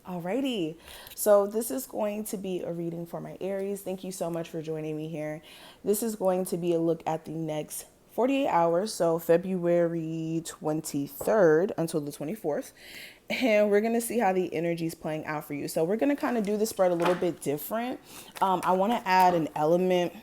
Alrighty, so this is going to be a reading for my Aries. Thank you so much for joining me here. This is going to be a look at the next 48 hours, so February 23rd until the 24th. And we're going to see how the energy is playing out for you. So we're going to kind of do the spread a little bit different. I want to add an element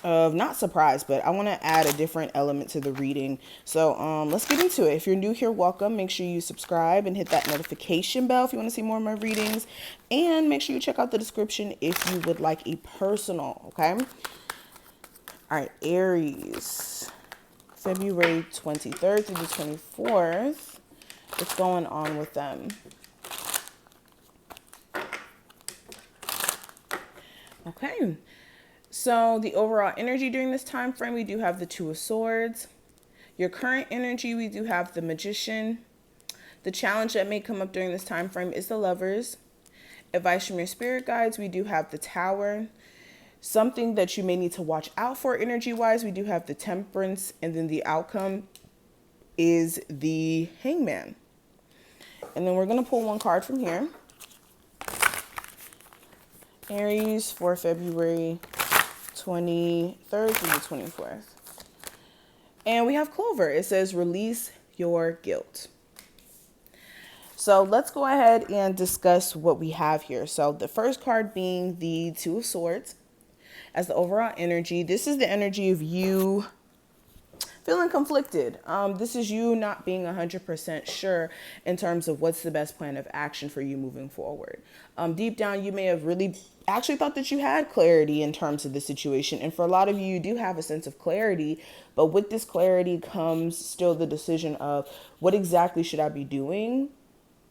of not surprise, but I want to add a different element to the reading. So let's get into it. If you're new here, welcome. Make sure you subscribe and hit that notification bell if you want to see more of my readings. And make sure you check out the description if you would like a personal, okay? All right, Aries, February 23rd through the 24th. What's going on with them? Okay. So the overall energy during this time frame, we do have the Two of Swords. Your current energy, we do have the Magician. The challenge that may come up during this time frame is the Lovers. Advice from your spirit guides, we do have the Tower. Something that you may need to watch out for energy-wise, we do have the Temperance. And then the outcome is the Hangman. And then we're going to pull one card from here. Aries for February 23rd through the 24th. And we have Clover. It says, release your guilt. So let's go ahead and discuss what we have here. So the first card being the Two of Swords as the overall energy. This is the energy of you feeling conflicted. This is you not being 100% sure in terms of what's the best plan of action for you moving forward. Deep down, you may have really actually thought that you had clarity in terms of the situation. And for a lot of you, you do have a sense of clarity. But with this clarity comes still the decision of what exactly should I be doing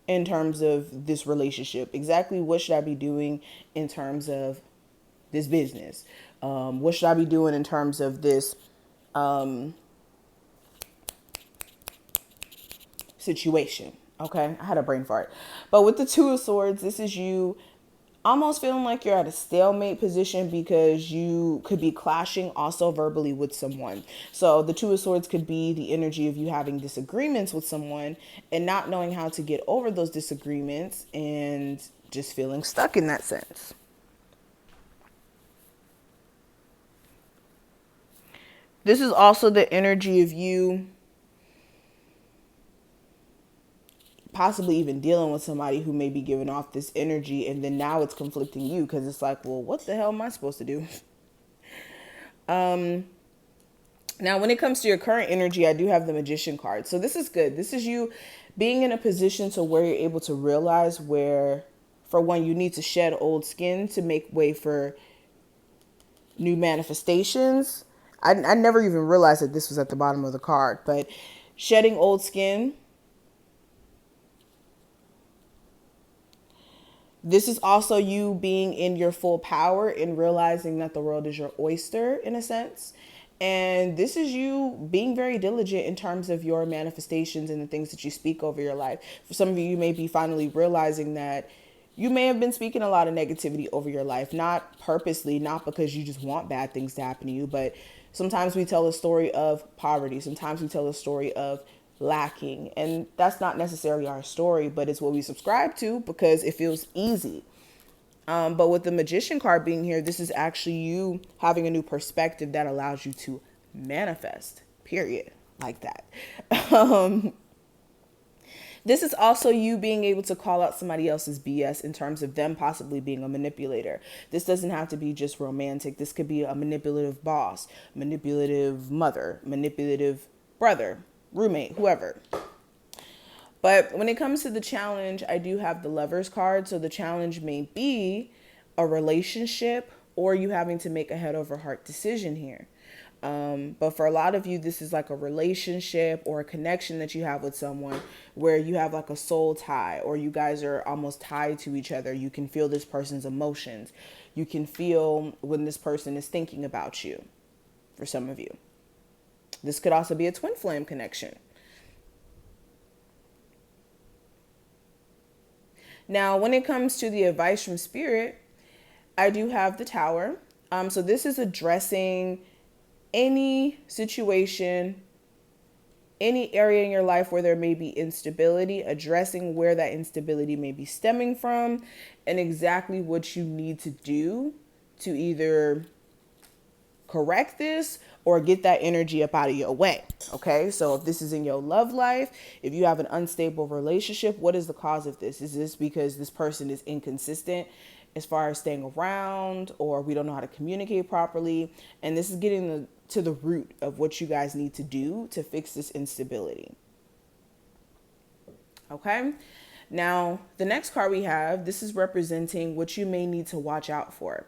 in terms of this relationship? Exactly what should I be doing in terms of this business? What should I be doing in terms of this situation? Okay, I had a brain fart. But with the Two of Swords, this is you almost feeling like you're at a stalemate position because you could be clashing also verbally with someone. So the Two of Swords could be the energy of you having disagreements with someone and not knowing how to get over those disagreements and just feeling stuck in that sense. This is also the energy of you possibly even dealing with somebody who may be giving off this energy, and then now it's conflicting you because it's like, well, what the hell am I supposed to do? Now, when it comes to your current energy, I do have the Magician card. So this is good. This is you being in a position to where you're able to realize where, for one, you need to shed old skin to make way for new manifestations. I never even realized that this was at the bottom of the card, but shedding old skin. This is also you being in your full power and realizing that the world is your oyster in a sense. And this is you being very diligent in terms of your manifestations and the things that you speak over your life. For some of you, you may be finally realizing that you may have been speaking a lot of negativity over your life, not purposely, not because you just want bad things to happen to you, but sometimes we tell a story of poverty. Sometimes we tell a story of lacking. And that's not necessarily our story, but it's what we subscribe to because it feels easy. But with the Magician card being here, this is actually you having a new perspective that allows you to manifest, period, like that. This is also you being able to call out somebody else's BS in terms of them possibly being a manipulator. This doesn't have to be just romantic. This could be a manipulative boss, manipulative mother, manipulative brother, roommate, whoever. But when it comes to the challenge, I do have the Lovers card. So the challenge may be a relationship or you having to make a head over heart decision here. But for a lot of you, this is like a relationship or a connection that you have with someone where you have like a soul tie or you guys are almost tied to each other. You can feel this person's emotions. You can feel when this person is thinking about you, for some of you. This could also be a twin flame connection. Now, when it comes to the advice from Spirit, I do have the Tower. So this is addressing any situation any area in your life where there may be instability, addressing where that instability may be stemming from, and exactly what you need to do to either correct this or get that energy up out of your way. Okay, so if this is in your love life, if you have an unstable relationship, what is the cause of this? Is this because this person is inconsistent as far as staying around, or we don't know how to communicate properly? And this is getting to the root of what you guys need to do to fix this instability. Okay, now the next card we have, this is representing what you may need to watch out for.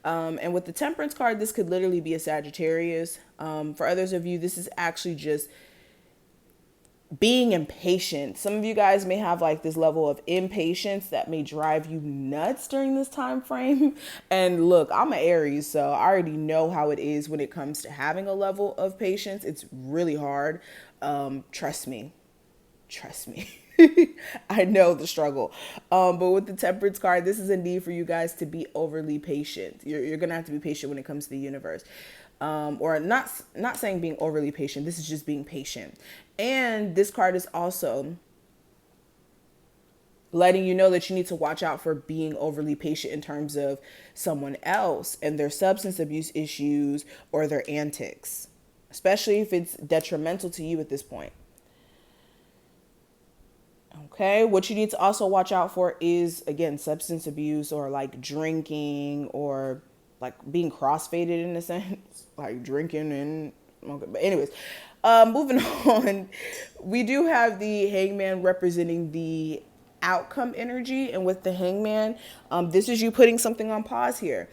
And with the Temperance card, this could literally be a Sagittarius. For others of you, this is actually just being impatient. Some of you guys may have like this level of impatience that may drive you nuts during this time frame. And look, I'm an Aries, so I already know how it is when it comes to having a level of patience. It's really hard. Trust me. I know the struggle. But with the Temperance card, this is a need for you guys to be overly patient. You're going to have to be patient when it comes to the universe. Or not saying being overly patient. This is just being patient. And this card is also letting you know that you need to watch out for being overly patient in terms of someone else and their substance abuse issues or their antics, especially if it's detrimental to you at this point. Okay, what you need to also watch out for is, again, substance abuse or like drinking or like being crossfaded in a sense, like drinking and okay. But anyways, moving on, we do have the Hangman representing the outcome energy. And with the Hangman, this is you putting something on pause here.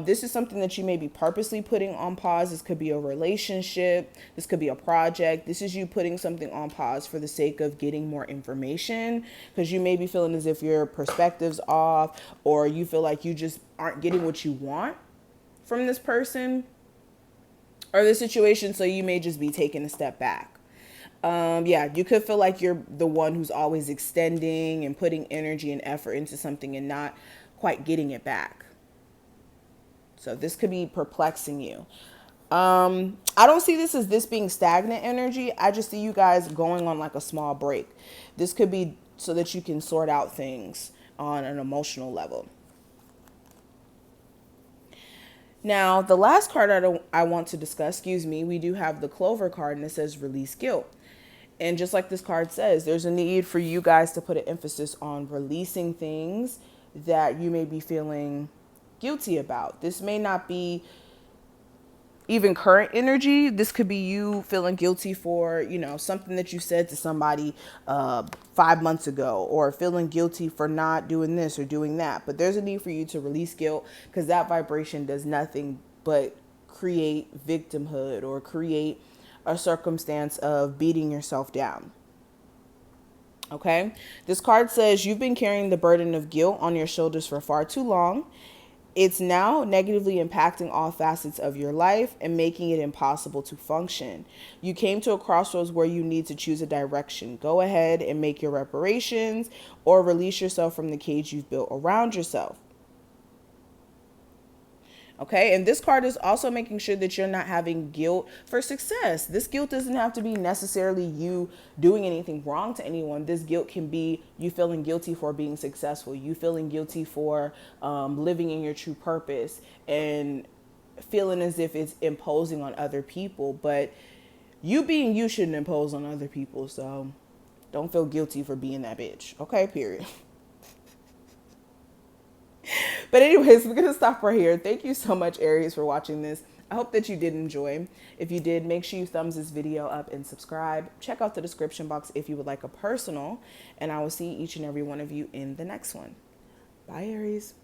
This is something that you may be purposely putting on pause. This could be a relationship. This could be a project. This is you putting something on pause for the sake of getting more information, because you may be feeling as if your perspective's off, or you feel like you just aren't getting what you want from this person or the situation. So you may just be taking a step back. Yeah, you could feel like you're the one who's always extending and putting energy and effort into something and not quite getting it back. So this could be perplexing you. I don't see this as this being stagnant energy. I just see you guys going on like a small break. This could be so that you can sort out things on an emotional level. Now, the last card I want to discuss, we do have the Clover card, and it says release guilt. And just like this card says, there's a need for you guys to put an emphasis on releasing things that you may be feeling guilty about. This may not be even current energy. This could be you feeling guilty for, something that you said to somebody 5 months ago, or feeling guilty for not doing this or doing that. But there's a need for you to release guilt, because that vibration does nothing but create victimhood or create a circumstance of beating yourself down. Okay, this card says you've been carrying the burden of guilt on your shoulders for far too long. It's now negatively impacting all facets of your life and making it impossible to function. You came to a crossroads where you need to choose a direction. Go ahead and make your reparations, or release yourself from the cage you've built around yourself. Okay, and this card is also making sure that you're not having guilt for success. This guilt doesn't have to be necessarily you doing anything wrong to anyone. This guilt can be you feeling guilty for being successful, you feeling guilty for living in your true purpose, and feeling as if it's imposing on other people. But you being you shouldn't impose on other people, so don't feel guilty for being that bitch. Okay, period. But anyways, we're going to stop right here. Thank you so much, Aries, for watching this. I hope that you did enjoy. If you did, make sure you thumbs this video up and subscribe. Check out the description box if you would like a personal, and I will see each and every one of you in the next one. Bye, Aries.